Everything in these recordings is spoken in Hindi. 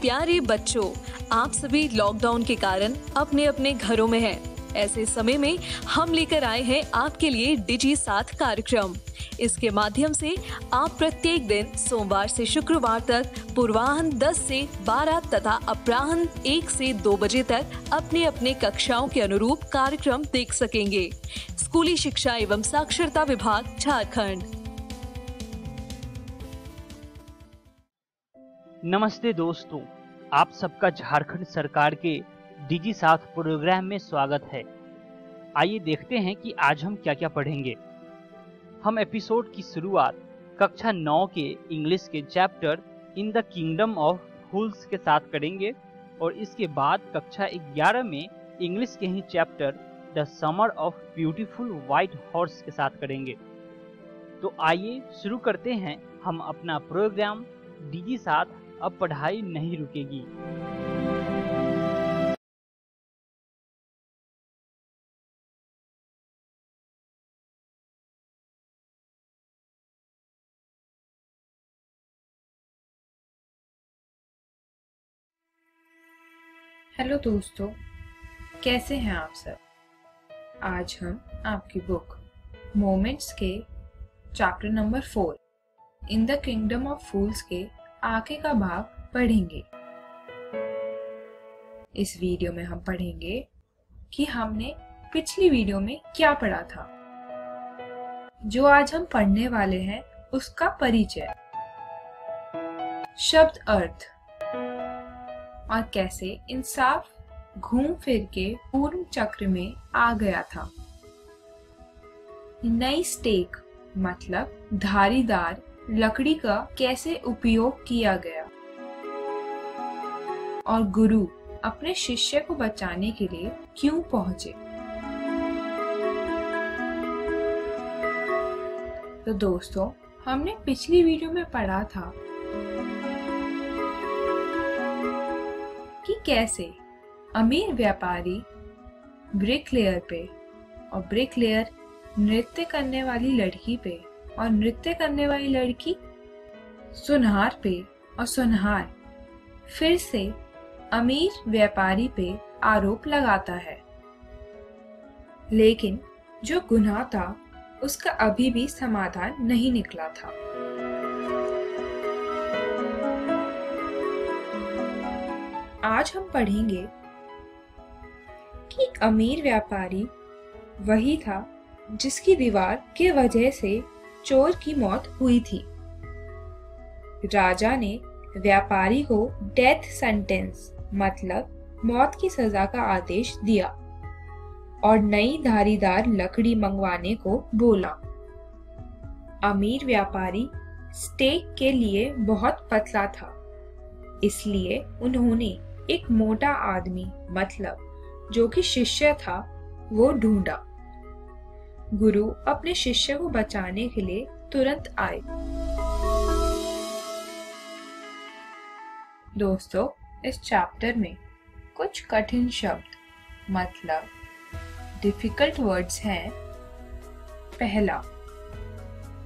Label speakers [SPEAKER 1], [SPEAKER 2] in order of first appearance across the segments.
[SPEAKER 1] प्यारे बच्चों, आप सभी लॉकडाउन के कारण अपने अपने घरों में हैं। ऐसे समय में हम लेकर आए हैं आपके लिए डिजी साथ कार्यक्रम। इसके माध्यम से आप प्रत्येक दिन सोमवार से शुक्रवार तक पूर्वाह्न 10 से 12 तथा अपराह्न 1 से 2 बजे तक अपने अपने कक्षाओं के अनुरूप कार्यक्रम देख सकेंगे। स्कूली शिक्षा एवं साक्षरता विभाग, झारखंड।
[SPEAKER 2] नमस्ते दोस्तों, आप सबका झारखंड सरकार के डिजी साथ प्रोग्राम में स्वागत है। आइए देखते हैं कि आज हम क्या क्या पढ़ेंगे। हम एपिसोड की शुरुआत कक्षा 9 के इंग्लिश के chapter in the kingdom of fools के साथ करेंगे और इसके बाद कक्षा 11 में इंग्लिश के ही chapter the summer of beautiful white horse के साथ करेंगे। तो आइए शुरू करते हैं हम अपना प्रोग्राम डिजी साथ। अब पढ़ाई नहीं रुकेगी।
[SPEAKER 3] हेलो दोस्तों, कैसे हैं आप सब। आज हम आपकी बुक मोमेंट्स के chapter number 4 in the kingdom of fools के आगे का भाग पढ़ेंगे। इस वीडियो में हम पढ़ेंगे कि हमने पिछली वीडियो में क्या पढ़ा था। जो आज हम पढ़ने वाले हैं उसका परिचय, शब्द अर्थ और कैसे इंसाफ घूम फिर के पूर्ण चक्र में आ गया था। नई स्टेक मतलब धारीदार लकड़ी का कैसे उपयोग किया गया और गुरु अपने शिष्य को बचाने के लिए क्यों पहुंचे। तो दोस्तों, हमने पिछली वीडियो में पढ़ा था कि कैसे अमीर व्यापारी ब्रिकलेयर पे और ब्रिकलेयर नृत्य करने वाली लड़की पे और नृत्य करने वाली लड़की सुनहार पे और सुनहार फिर से अमीर व्यापारी पे आरोप लगाता है, लेकिन जो गुनाह था उसका अभी भी समाधान नहीं निकला था। आज हम पढ़ेंगे कि अमीर व्यापारी वही था जिसकी दीवार के वजह से चोर की मौत हुई थी। राजा ने व्यापारी को डेथ सेंटेंस मतलब मौत की सजा का आदेश दिया और नई धारीदार लकड़ी मंगवाने को बोला। अमीर व्यापारी स्टेक के लिए बहुत पतला था, इसलिए उन्होंने एक मोटा आदमी मतलब जो कि शिष्य था वो ढूंढा। गुरु अपने शिष्य को बचाने के लिए तुरंत आए। दोस्तों, इस चैप्टर में कुछ कठिन शब्द मतलब डिफिकल्ट वर्ड्स हैं। पहला,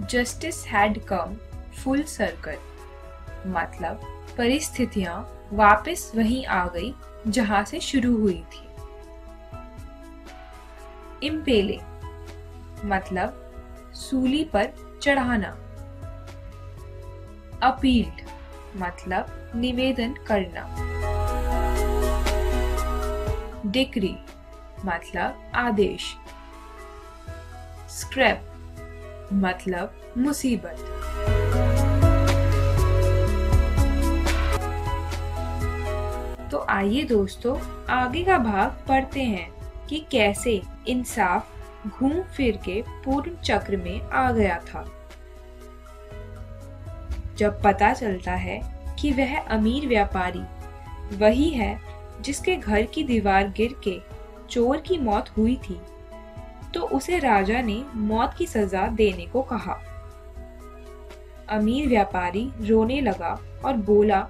[SPEAKER 3] justice had come full circle मतलब परिस्थितियां वापस वहीं आ गई जहां से शुरू हुई थी। इम्पेले मतलब सूली पर चढ़ाना। अपील्ड मतलब निवेदन करना। डिक्री मतलब आदेश। स्क्रैप मतलब मुसीबत। तो आइए दोस्तों, आगे का भाग पढ़ते हैं कि कैसे इंसाफ घूम फिर के पूर्ण चक्र में आ गया था। जब पता चलता है कि वह अमीर व्यापारी वही है जिसके घर की दीवार गिर के चोर की मौत हुई थी, तो उसे राजा ने मौत की सजा देने को कहा। अमीर व्यापारी रोने लगा और बोला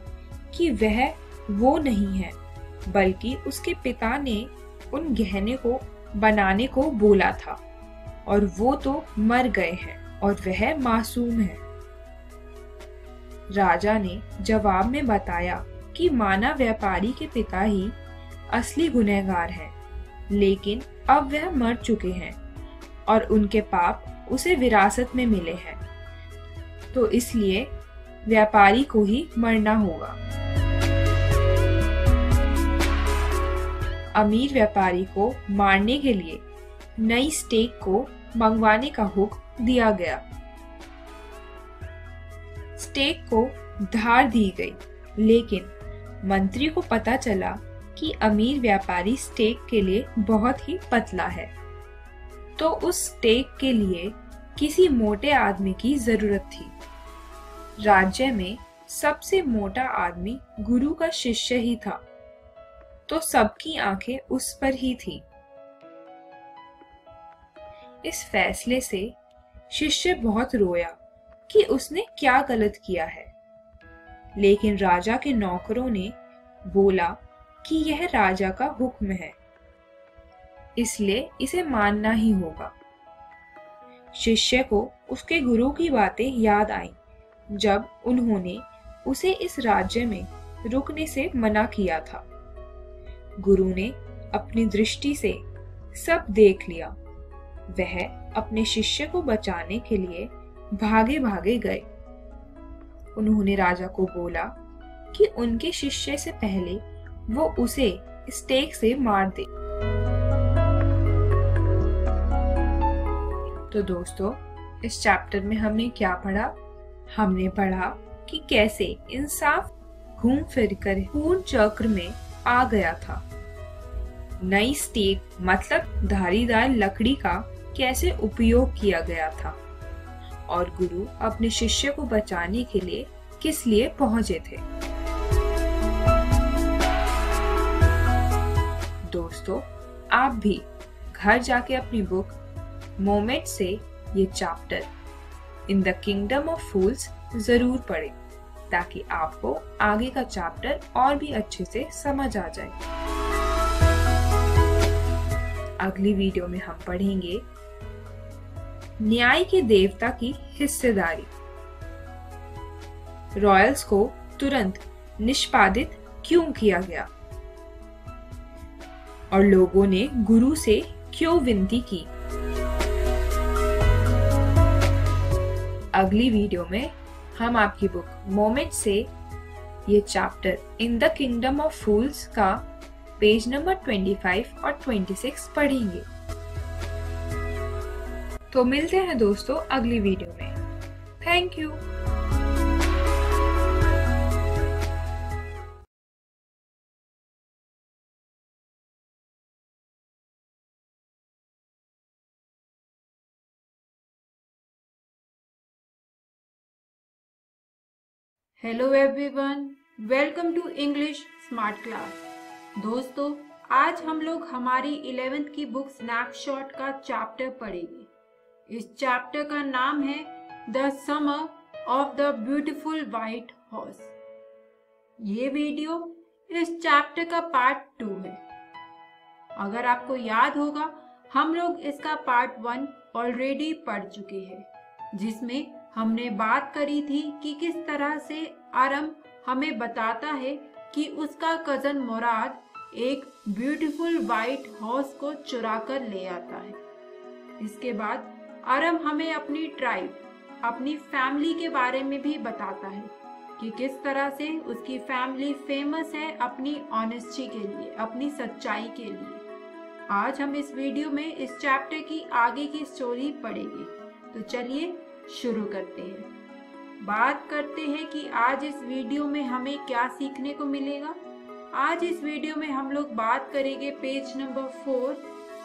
[SPEAKER 3] कि वह वो नहीं है, बल्कि उसके पिता ने उन गहने को बनाने को बोला था और वो तो मर गए हैं और वह मासूम है। राजा ने जवाब में बताया कि माना व्यापारी के पिता ही असली गुनहगार हैं, लेकिन अब वह मर चुके हैं और उनके पाप उसे विरासत में मिले हैं, तो इसलिए व्यापारी को ही मरना होगा। अमीर व्यापारी को मारने के लिए नई स्टेक को मंगवाने का हुक्म दिया गया। स्टेक को धार दी गई, लेकिन मंत्री को पता चला कि अमीर व्यापारी स्टेक के लिए बहुत ही पतला है, तो उस स्टेक के लिए किसी मोटे आदमी की जरूरत थी। राज्य में सबसे मोटा आदमी गुरु का शिष्य ही था, तो सबकी आंखें उस पर ही थी। इस फैसले से शिष्य बहुत रोया कि उसने क्या गलत किया है, लेकिन राजा के नौकरों ने बोला कि यह राजा का हुक्म है, इसलिए इसे मानना ही होगा। शिष्य को उसके गुरु की बातें याद आईं जब उन्होंने उसे इस राज्य में रुकने से मना किया था। गुरु ने अपनी दृष्टि से सब देख लिया। वह अपने शिष्य को बचाने के लिए भागे भागे गए। उन्होंने राजा को बोला कि उनके शिष्य से पहले वो उसे स्टेक से मार दे। तो दोस्तों, इस चैप्टर में हमने क्या पढ़ा? हमने पढ़ा कि कैसे इंसाफ घूम फिर कर पूर्ण चक्र में आ गया था। नई स्टेक मतलब धारीदार लकड़ी का कैसे उपयोग किया गया था, और गुरु अपने शिष्य को बचाने के लिए किस लिए पहुंचे थे। दोस्तों, आप भी घर जाके अपनी बुक मोमेंट से ये chapter in the kingdom of fools जरूर पढ़ें, ताकि आपको आगे का चैप्टर और भी अच्छे से समझ आ जाए। अगली वीडियो में हम पढ़ेंगे न्याय के देवता की हिस्सेदारी। रॉयल्स को तुरंत निष्पादित क्यों किया गया और लोगों ने गुरु से क्यों विनती की। अगली वीडियो में हम आपकी बुक मोमेंट से ये chapter in the kingdom of fools का पेज नंबर 25 और 26 पढ़ेंगे। तो मिलते हैं दोस्तों अगली वीडियो में। Thank you.
[SPEAKER 4] Hello everyone, welcome to English smart class. दोस्तों, आज हम लोग हमारी 11th की बुक स्नैपशॉट का चैप्टर पढ़ेंगे। इस चैप्टर का नाम है the summer of the beautiful white horse. ये वीडियो इस चैप्टर का पार्ट 2 है। अगर आपको याद होगा, हम लोग इसका पार्ट 1 ऑलरेडी पढ़ चुके हैं, जिसमें हमने बात करी थी कि किस तरह से आरम हमें बताता है कि उसका कजन मुराद एक ब्यूटीफुल व्हाइट हॉर्स को चुरा कर ले आता है। इसके बाद आरम हमें अपनी ट्राइब, अपनी फैमिली के बारे में भी बताता है कि किस तरह से उसकी फैमिली फेमस है अपनी ऑनेस्टी के लिए, अपनी सच्चाई के लिए। आज हम इस वीडियो में इस चैप्टर की आगे की स्टोरी पढ़ेंगे। तो चलिए शुरू करते हैं। बात करते हैं कि आज इस वीडियो में हमें क्या सीखने को मिलेगा। आज इस वीडियो में हम लोग बात करेंगे page number 4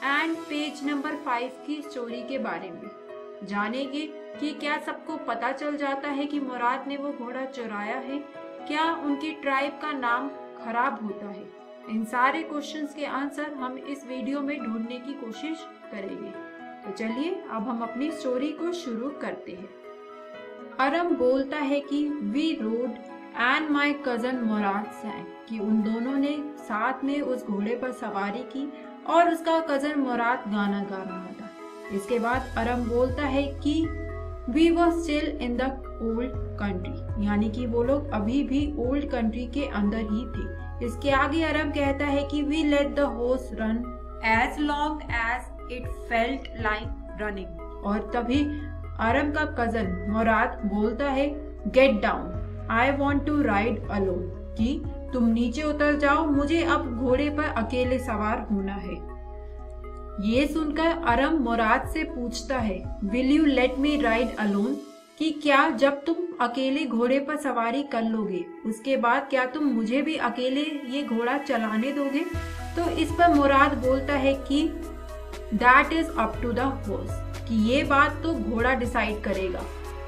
[SPEAKER 4] and page number 5 की स्टोरी के बारे में। जानेंगे कि क्या सबको पता चल जाता है कि मुराद ने वो घोड़ा चुराया है, क्या उनकी ट्राइब का नाम खराब होता है। इन सारे क्वेश्चंस के आंसर हम इस वीडियो में ढूंढने की कोशिश करेंगे। तो चलिए अब हम अपनी स्टोरी को शुरू करते हैं। आरम बोलता है कि we rode and my cousin Mourad sang, कि उन दोनों ने साथ में उस घोड़े पर सवारी की और उसका कजन मुराद गाना गा रहा था। इसके बाद आरम बोलता है कि we were still in the old country, यानी कि वो लोग अभी भी ओल्ड कंट्री के अंदर ही थे। इसके आगे अरम कहता है कि we let the horse run as long as it felt like running, और तभी अरम का कजन मुराद बोलता है get down, I want to ride alone, कि तुम नीचे उतर जाओ, मुझे अब घोड़े पर अकेले सवार होना है। ये सुनकर अरम मुराद से पूछता है will you let me ride alone, कि क्या जब तुम अकेले घोड़े पर सवारी कर लोगे उसके बाद क्या तुम मुझे भी अकेले ये घोड़ा चलाने दोगे? तो इस पर मुराद बोलता है कि that is up to the horse, कि ये बात तो घोड़ा डिसाइड करेगा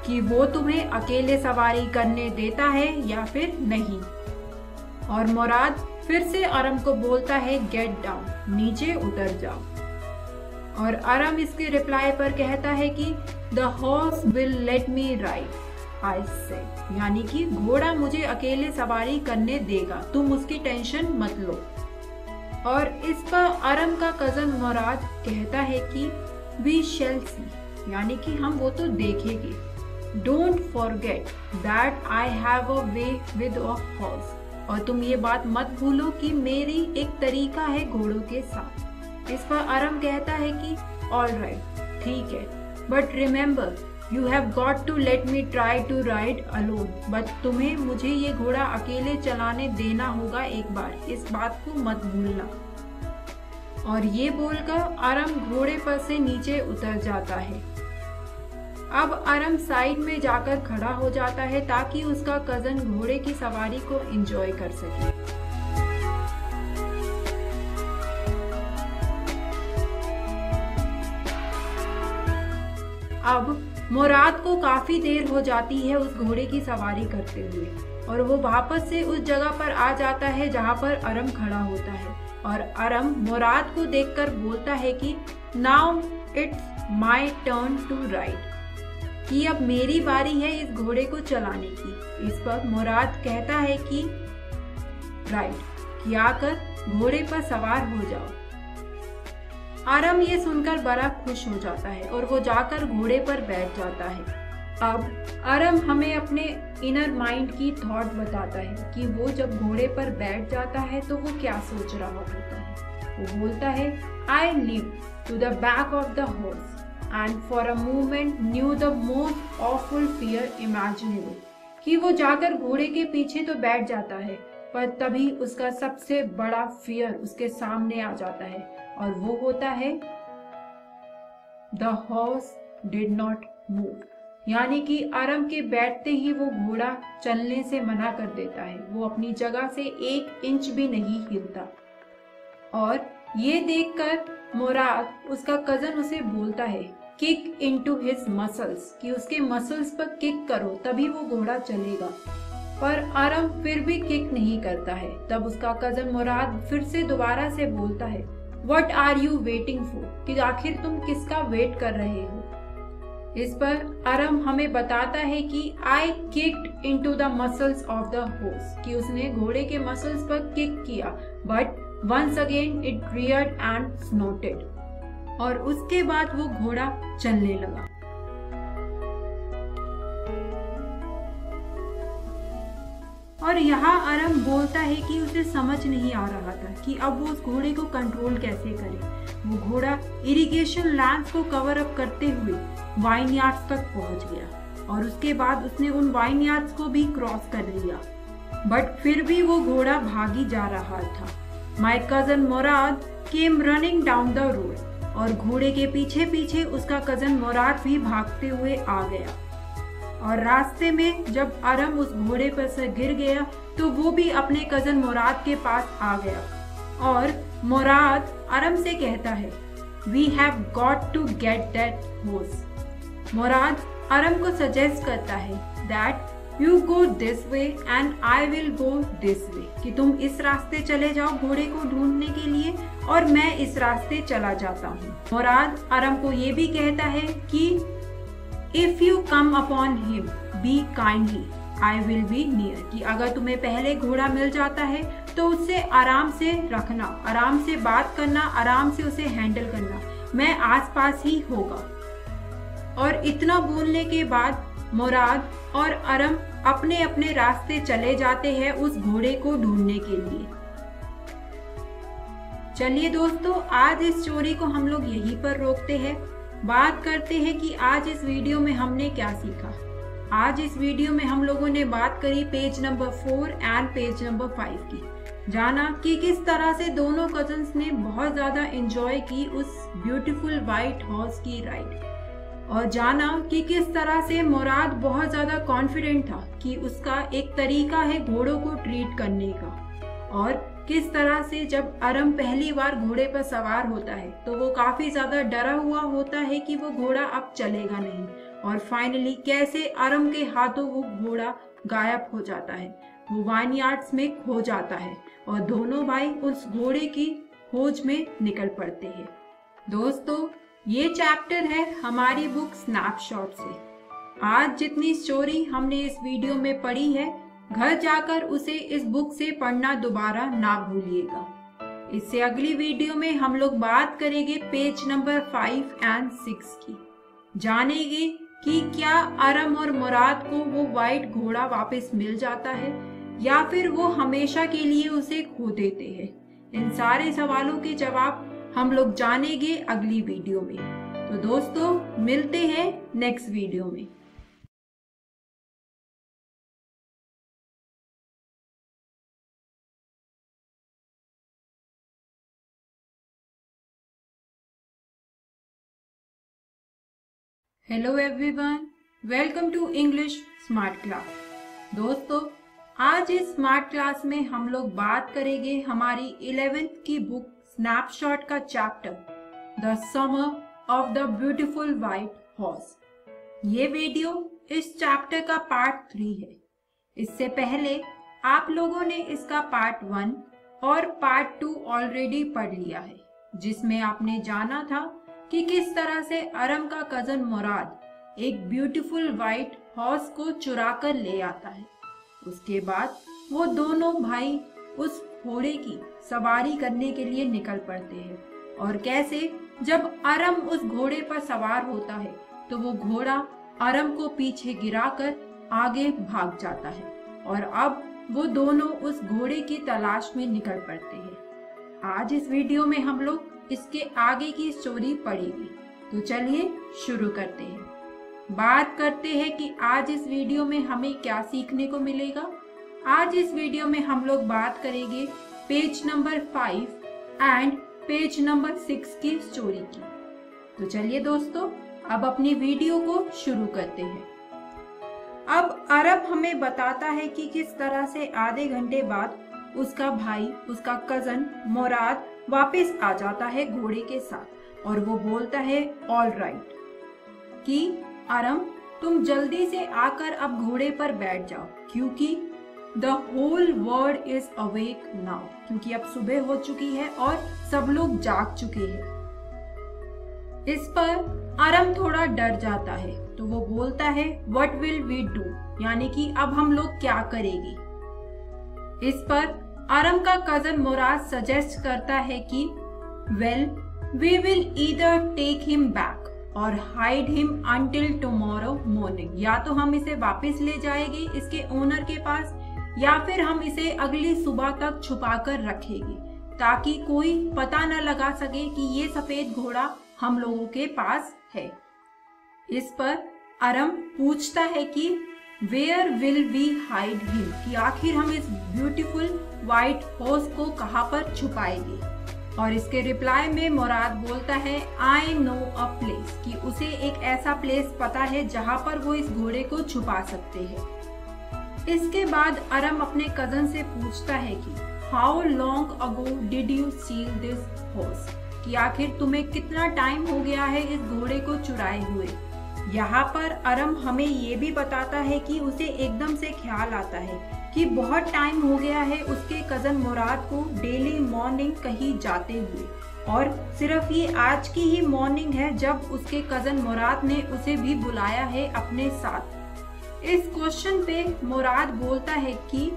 [SPEAKER 4] कि वो तुम्हें अकेले सवारी करने देता है या फिर नहीं। और मुराद फिर से अरम को बोलता है गेट डाउन, नीचे उतर जाओ। और अरम इसके रिप्लाई पर कहता है कि the horse will let me ride आई से, यानी कि घोड़ा मुझे अकेले सवारी करने देगा, तुम उसकी टेंशन मत लो। और इस पर अरम का कजन मुराद कहता है कि वी शैल सी, यानी कि हम वो तो देखेंगे। Don't forget that I have a way with a horse, और तुम ये बात मत भूलो कि मेरी एक तरीका है घोड़ों के साथ। इस पर अरम कहता है कि ऑल राइट, ठीक है, but remember you have got to let me try to ride alone, but तुम्हें मुझे ये घोड़ा अकेले चलाने देना होगा एक बार, इस बात को मत भूलना। और ये बोलकर अरम घोड़े पर से नीचे उतर जाता है। अब अरम साइड में जाकर खड़ा हो जाता है ताकि उसका कजन घोड़े की सवारी को एंजॉय कर सके। अब मुराद को काफी देर हो जाती है उस घोड़े की सवारी करते हुए, और वो वापस से उस जगह पर आ जाता है जहाँ पर अरम खड़ा होता है। और अरम मुराद को देखकर बोलता है कि now it's my turn to ride, कि अब मेरी बारी है इस घोड़े को चलाने की। इस पर मुराद कहता है कि राइड, कि आकर घोड़े पर सवार हो जाओ। अरम ये सुनकर बड़ा खुश हो जाता है और वो जाकर घोड़े पर बैठ जाता है। अब अरम हमें अपने इनर माइंड की थॉट बताता है कि वो जब घोड़े पर बैठ जाता है तो वो क्या सोच रहा होता है। वो बोलता है आई लिव to the back of the horse and for a moment knew the most awful fear imaginable, कि वो जाकर घोड़े के पीछे तो बैठ जाता है पर तभी उसका सबसे बड़ा फियर उसके सामने आ जाता है, और वो होता है the horse did not move, यानी कि अरम के बैठते ही वो घोड़ा चलने से मना कर देता है, वो अपनी जगह से 1 इंच भी नहीं हिलता। और ये देखकर मुराद उसका कजन उसे बोलता है किक इनटू हिज मसल्स, कि उसके मसल्स पर किक करो तभी वो घोड़ा चलेगा। पर अरम फिर भी किक नहीं करता है। तब उसका कजन मुराद फिर से दोबारा से बोलता है What are you waiting for? कि आखिर तुम किसका वेट कर रहे हो? इस पर अरम हमें बताता है कि I kicked into the muscles of the horse, कि उसने घोड़े के मसल्स पर किक किया, but once again it reared and snorted, और उसके बाद वो घोड़ा चलने लगा। और यहाँ अरम बोलता है कि उसे समझ नहीं आ रहा था कि अब वो उस घोड़े को कंट्रोल कैसे करे। वो घोड़ा इरिगेशन लैंड्स को कवर अप करते हुए वाइन यार्ड्स तक पहुंच गया, और उसके बाद उसने उन वाइन यार्ड्स को भी क्रॉस कर लिया, बट फिर भी वो घोड़ा भागी जा रहा था। My cousin Murad came running down the road, और घोड़े के पीछे पीछे उसका कजन मुराद भी भागते हुए आ गया। और रास्ते में जब अरम उस घोड़े पर से गिर गया तो वो भी अपने कजन मुराद के पास आ गया, और मुराद अरम से कहता है we have got to get that horse. Mourad Aram को सजेस्ट करता है that you go this way and I will go this way, कि तुम इस रास्ते चले जाओ घोड़े को ढूंढने के लिए और मैं इस रास्ते चला जाता हूँ। मुराद अरम को ये भी कहता है कि if you come upon him B kindly I will be near, कि अगर तुम्हें पहले घोड़ा मिल जाता है तो उससे आराम से रखना, आराम से बात करना, आराम से उसे हैंडल करना, मैं आसपास ही होगा। और इतना बोलने के बाद मुराद और अरम अपने अपने रास्ते चले जाते हैं उस घोड़े को ढूंढने के लिए। चलिए दोस्तों, आज इस स्टोरी को हम लोग यहीं पर रोकते हैं। बात करते हैं कि आज इस वीडियो में हमने क्या सीखा। आज इस वीडियो में हम लोगों ने बात करी page number 4 and page number 5 की। जाना कि किस तरह से दोनों कजन्स ने बहुत ज्यादा एंजॉय की उस ब्यूटीफुल व्हाइट हॉर्स की राइड, और जाना कि किस तरह से मुराद बहुत ज्यादा कॉन्फिडेंट था कि उसका एक तरीका है घोड़ों को ट्रीट करने का, और किस तरह से जब अरम पहली बार घोड़े पर सवार होता है तो वो काफी ज्यादा डरा हुआ होता है कि वो घोड़ा अब चलेगा नहीं, और फाइनली कैसे अरम के हाथों वो घोड़ा गायब हो जाता है, वो वाइनयार्ड्स में खो जाता है और दोनों भाई उस घोड़े की खोज में निकल पड़ते हैं। दोस्तों, ये चैप्टर है हमारी बुक स्नैपशॉट से। आज जितनी स्टोरी हमने इस वीडियो में पढ़ी है, घर जाकर उसे इस बुक से पढ़ना दोबारा ना भूलिएगा। इससे अगली वीडियो में हम लोग बात करेंगे पेज नंबर 5 एंड 6 की। जानेंगे कि क्या अरम और मुराद को वो व्हाइट घोड़ा वापस मिल जाता है या फिर वो हमेशा के लिए उसे खो देते हैं। इन सारे सवालों के जवाब हम लोग जानेंगे अगली वीडियो में। तो दोस्तों, मिलते हैं नेक्स्ट वीडियो में। Hello everyone, welcome to English smart class. दोस्तों, आज इस स्मार्ट क्लास में हम लोग बात करेंगे हमारी 11th की बुक स्नैपशॉट का chapter the summer of the beautiful white horse. ये वीडियो इस चैप्टर का पार्ट 3 है। इससे पहले आप लोगों ने इसका पार्ट 1 और पार्ट 2 ऑलरेडी पढ़ लिया है, जिसमें आपने जाना था कि किस तरह से अरम का कजन मुराद एक ब्यूटीफुल व्हाइट हॉर्स को चुरा कर ले आता है। उसके बाद वो दोनों भाई उस घोड़े की सवारी करने के लिए निकल पड़ते हैं, और कैसे जब अरम उस घोड़े पर सवार होता है तो वो घोड़ा अरम को पीछे गिराकर आगे भाग जाता है, और अब वो दोनों उस घोड़े की तलाश में निकल पड़ते हैं। आज इस वीडियो में हम लोग इसके आगे की स्टोरी पढ़ेगी। तो चलिए शुरू करते हैं। बात करते हैं कि आज इस वीडियो में हमें क्या सीखने को मिलेगा। आज इस वीडियो में हम लोग बात करेंगे page number 5 and page number 6 की स्टोरी की। तो चलिए दोस्तों, अब अपनी वीडियो को शुरू करते हैं। अब अरब हमें बताता है कि किस तरह से आधे घंटे बाद उसका भाई, उसका कजन मुराद वापस आ जाता है घोड़े के साथ, और वो बोलता है ऑल राइट कि अरम, तुम जल्दी से आकर अब घोड़े पर बैठ जाओ, क्योंकि the whole world is awake now, क्योंकि अब सुबह हो चुकी है और सब लोग जाग चुके हैं। इस पर अरम थोड़ा डर जाता है, तो वो बोलता है व्हाट विल वी डू, यानी कि अब हम लोग क्या करेंगे। इस पर अरम का कजन मुराद सजेस्ट करता है कि well, we will either take him back और hide him until tomorrow morning, या तो हम इसे वापस ले जाएंगे इसके ओनर के पास, या फिर हम इसे अगली सुबह तक छुपा कर रखेंगे ताकि कोई पता न लगा सके कि ये सफेद घोड़ा हम लोगों के पास है। इस पर अरम पूछता है कि where will we hide him, कि आखिर हम इस ब्यूटीफुल व्हाइट हॉर्स को कहाँ पर छुपाएंगे। और इसके रिप्लाई में मुराद बोलता है आई नो अ प्लेस, कि उसे एक ऐसा प्लेस पता है जहाँ पर वो इस घोड़े को छुपा सकते हैं। इसके बाद अरम अपने कजन से पूछता है कि how long ago did you steel this horse, कि आखिर तुम्हें कितना टाइम हो गया है इस घोड़े को चुराए हुए। यहाँ पर अरम हमें ये भी बताता है कि उसे एकदम से ख्याल आता है कि बहुत टाइम हो गया है उसके कजन मुराद को डेली मॉर्निंग कहीं जाते हुए, और सिर्फ ये आज की ही मॉर्निंग है जब उसके कजन मुराद ने उसे भी बुलाया है अपने साथ। इस क्वेश्चन पे मुराद बोलता है कि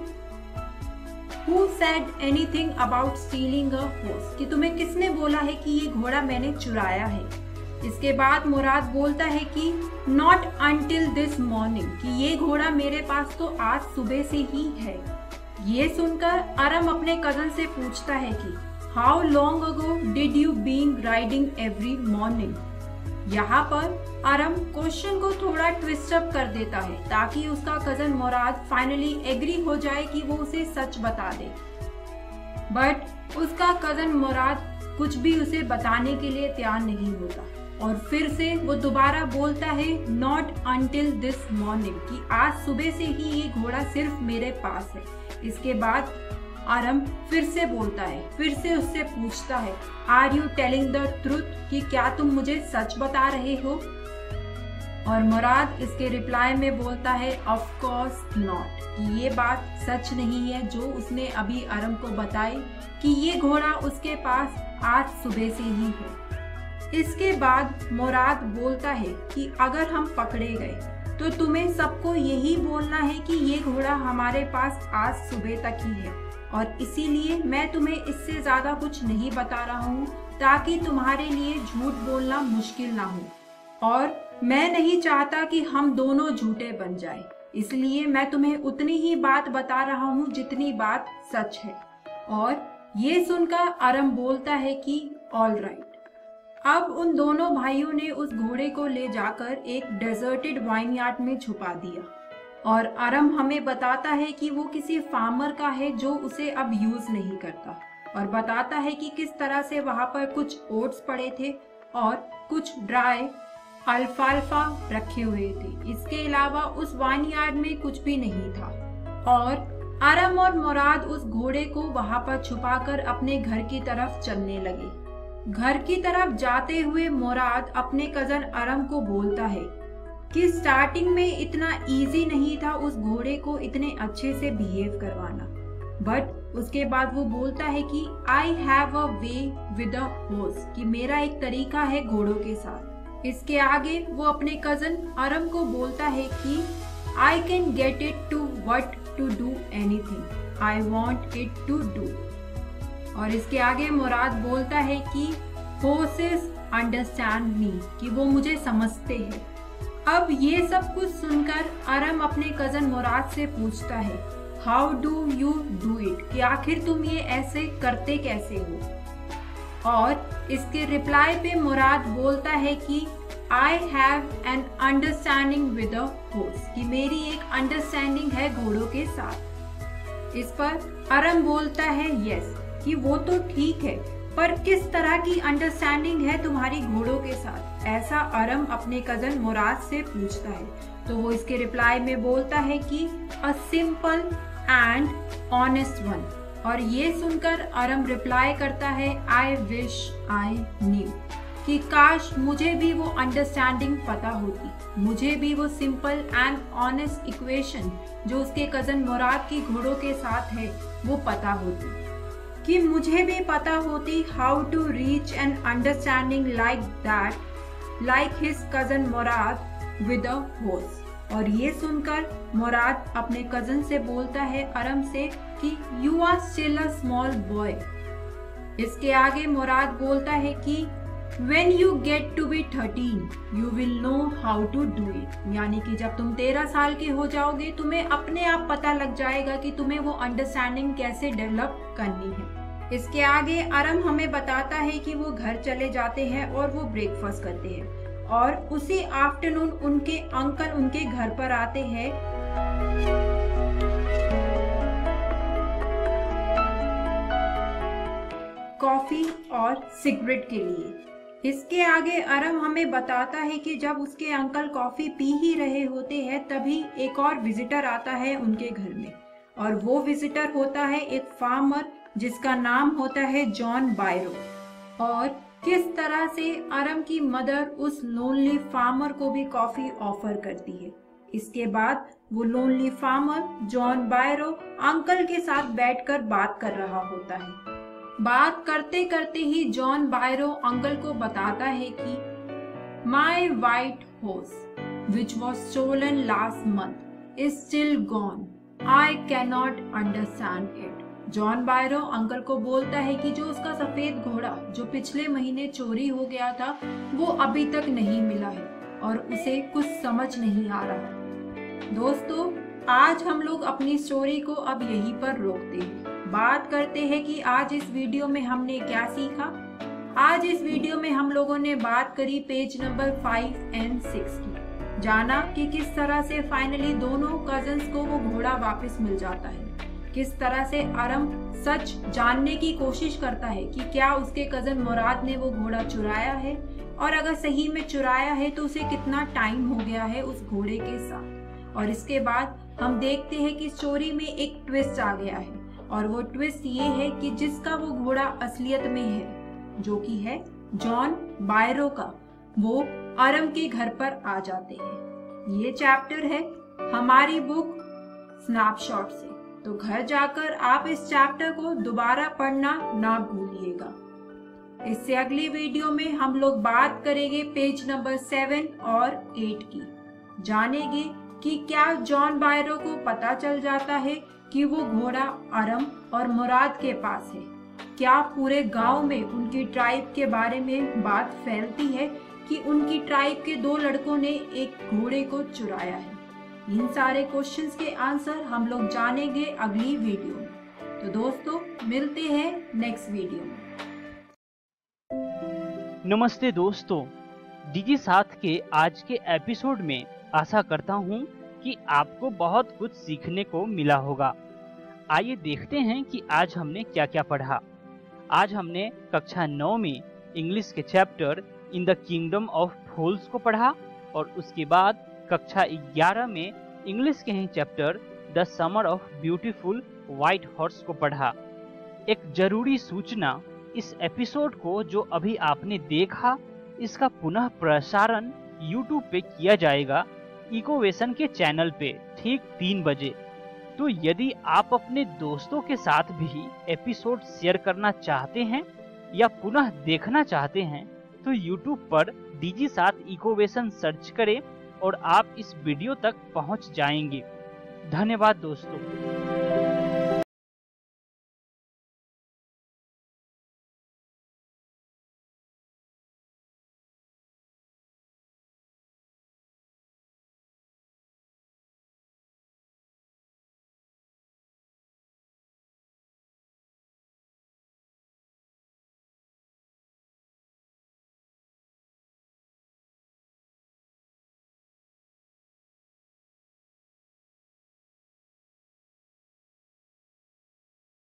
[SPEAKER 4] Who said anything about stealing a horse, कि तुम्हें किसने बोला है कि ये घोड़ा मैंने चुराया है। इसके बाद मुराद बोलता है कि नॉट अंटिल दिस मॉर्निंग, कि ये घोड़ा मेरे पास तो आज सुबह से ही है। ये सुनकर अरम अपने कजन से पूछता है कि how long ago did you being riding every morning. यहाँ पर अरम क्वेश्चन को थोड़ा ट्विस्ट अप कर देता है ताकि उसका कजन मुराद फाइनली एग्री हो जाए कि वो उसे सच बता दे, बट उसका कजन मुराद कुछ भी उसे बताने के लिए तैयार नहीं होता और फिर से वो दोबारा बोलता है नॉट अंटिल दिस मॉर्निंग, कि आज सुबह से ही ये घोड़ा सिर्फ मेरे पास है। इसके बाद अरम फिर से बोलता है, फिर से उससे पूछता है are you telling the truth, कि क्या तुम मुझे सच बता रहे हो। और मुराद इसके रिप्लाई में बोलता है ऑफ कोर्स नॉट, कि ये बात सच नहीं है जो उसने अभी अरम को बताई कि ये घोड़ा उसके पास आज सुबह से ही है। इसके बाद मुराद बोलता है कि अगर हम पकड़े गए तो तुम्हें सबको यही बोलना है कि ये घोड़ा हमारे पास आज सुबह तक ही है और इसीलिए मैं तुम्हें इससे ज्यादा कुछ नहीं बता रहा हूँ ताकि तुम्हारे लिए झूठ बोलना मुश्किल ना हो। और मैं नहीं चाहता कि हम दोनों झूठे बन जाए, इसलिए मैं तुम्हें उतनी ही बात बता रहा हूँ जितनी बात सच है। और ये सुनकर अरम बोलता है कि ऑल राइट। अब उन दोनों भाइयों ने उस घोड़े को ले जाकर एक डेजर्टेड वाइनयार्ड में छुपा दिया और अरम हमें बताता है कि वो किसी फार्मर का है जो उसे अब यूज नहीं करता और बताता है कि किस तरह से वहां पर कुछ ओट्स पड़े थे और कुछ ड्राई अल्फाल्फा रखे हुए थे। इसके अलावा उस वाइनयार्ड में कुछ भी नहीं था और अरम और मुराद उस घोड़े को वहां पर छुपाकर अपने घर की तरफ चलने लगे। घर की तरफ जाते हुए मुराद अपने कजन अरम को बोलता है कि स्टार्टिंग में इतना इजी नहीं था उस घोड़े को इतने अच्छे से बिहेव करवाना, बट उसके बाद वो बोलता है कि I have a way with a horse, कि मेरा एक तरीका है घोड़ों के साथ। इसके आगे वो अपने कजन अरम को बोलता है कि I can get it to what to do anything I want it to do. और इसके आगे मुराद बोलता है कि horses अंडरस्टैंड मी, कि वो मुझे समझते हैं। अब ये सब कुछ सुनकर अरम अपने कजन मुराद से पूछता है how do you do it, कि आखिर तुम ये ऐसे करते कैसे हो। और इसके रिप्लाई पे मुराद बोलता है कि I have an understanding with a horse, कि मेरी एक अंडरस्टैंडिंग है घोड़ों के साथ। इस पर अरम बोलता है यस, कि वो तो ठीक है, पर किस तरह की अंडरस्टैंडिंग है तुम्हारी घोड़ों के साथ, ऐसा अरम अपने कजन मुराद से पूछता है। तो वो इसके रिप्लाई में बोलता है कि a simple and honest one. और ये सुनकर अरम रिप्लाई करता है आई विश आई न्यू, कि काश मुझे भी वो अंडरस्टैंडिंग पता होती, मुझे भी वो सिंपल एंड ऑनेस्ट इक्वेशन जो उसके कजन मुराद की घोड़ों के साथ है वो पता होती, कि मुझे भी पता होती how to reach an understanding like that, like his cousin Mourad with a horse. और ये सुनकर मुराद अपने कजन से बोलता है अरम से कि you are still a small boy. इसके आगे मुराद बोलता है कि When you get to be 13, you will know how to do it, यानी कि जब तुम 13 साल के हो जाओगे तुम्हें अपने आप पता लग जाएगा कि तुम्हें वो अंडरस्टैंडिंग कैसे डेवलप करनी है। इसके आगे अरम हमें बताता है कि वो घर चले जाते हैं और वो ब्रेकफास्ट करते हैं और उसी आफ्टरनून उनके अंकल उनके घर पर आते हैं कॉफी और सिगरेट के लिए। इसके आगे अरम हमें बताता है कि जब उसके अंकल कॉफी पी ही रहे होते हैं तभी एक और विजिटर आता है उनके घर में और वो विजिटर होता है एक फार्मर जिसका नाम होता है जॉन बायरो। और किस तरह से अरम की मदर उस लोनली फार्मर को भी कॉफी ऑफर करती है। इसके बाद वो lonely farmer John Byro uncle के साथ बैठकर बात कर रहा होता है। बात करते करते ही जॉन बायरो अंकल को बताता है कि my white horse which was stolen last month is still gone, I can not understand it, John Byro uncle को बोलता है कि जो उसका सफेद घोड़ा जो पिछले महीने चोरी हो गया था वो अभी तक नहीं मिला है और उसे कुछ समझ नहीं आ रहा है। दोस्तों, आज हम लोग अपनी स्टोरी को अब यहीं पर रोकते हैं। बात करते हैं कि आज इस वीडियो में हमने क्या सीखा। आज इस वीडियो में हम लोगों ने बात करी पेज नंबर 5 और 6 की। जाना कि किस तरह से फाइनली दोनों कजन्स को वो घोड़ा वापस मिल जाता है, किस तरह से अरम सच जानने की कोशिश करता है कि क्या उसके कजन मुराद ने वो घोड़ा चुराया है और अगर सही में चुराया है तो उसे कितना टाइम हो गया है उस घोड़े के साथ। और इसके बाद हम देखते हैं कि स्टोरी में एक ट्विस्ट आ गया है और वो ट्विस्ट ये है कि जिसका वो घोड़ा असलियत में है, जो कि है जॉन बायरो का, वो अरम के घर पर आ जाते हैं। ये चैप्टर है हमारी बुक स्नैपशॉट से, तो घर जाकर आप इस चैप्टर को दोबारा पढ़ना ना भूलिएगा। इससे अगली वीडियो में हम लोग बात करेंगे पेज नंबर 7 और 8 की। जानेंगे कि क्या जॉन बायरो को पता चल जाता है कि वो घोड़ा अरम और मुराद के पास है। क्या पूरे गांव में उनकी ट्राइब के बारे में बात फैलती है कि उनकी ट्राइब के 2 लड़कों ने एक घोड़े को चुराया है। इन सारे क्वेश्चंस के आंसर हम लोग जानेंगे अगली वीडियो में। तो दोस्तों, मिलते हैं नेक्स्ट वीडियो में।
[SPEAKER 2] नमस्ते दोस्तों, डिजी साथ के आज के एपिसोड में आशा करता हूँ कि आपको बहुत कुछ सीखने को मिला होगा। आइए देखते हैं कि आज हमने क्या क्या पढ़ा। आज हमने कक्षा 9 में इंग्लिश के chapter in the kingdom of fools को पढ़ा और उसके बाद कक्षा 11 में इंग्लिश के ही chapter the summer of beautiful white horse को पढ़ा। एक जरूरी सूचना, इस एपिसोड को जो अभी आपने देखा, इसका पुनः प्रसारण YouTube पे किया जाएगा इकोवेशन के चैनल पे ठीक 3 बजे। तो यदि आप अपने दोस्तों के साथ भी एपिसोड शेयर करना चाहते हैं या पुनः देखना चाहते हैं तो YouTube पर डिजी साथ इकोवेशन सर्च करें और आप इस वीडियो तक पहुंच जाएंगे। धन्यवाद दोस्तों।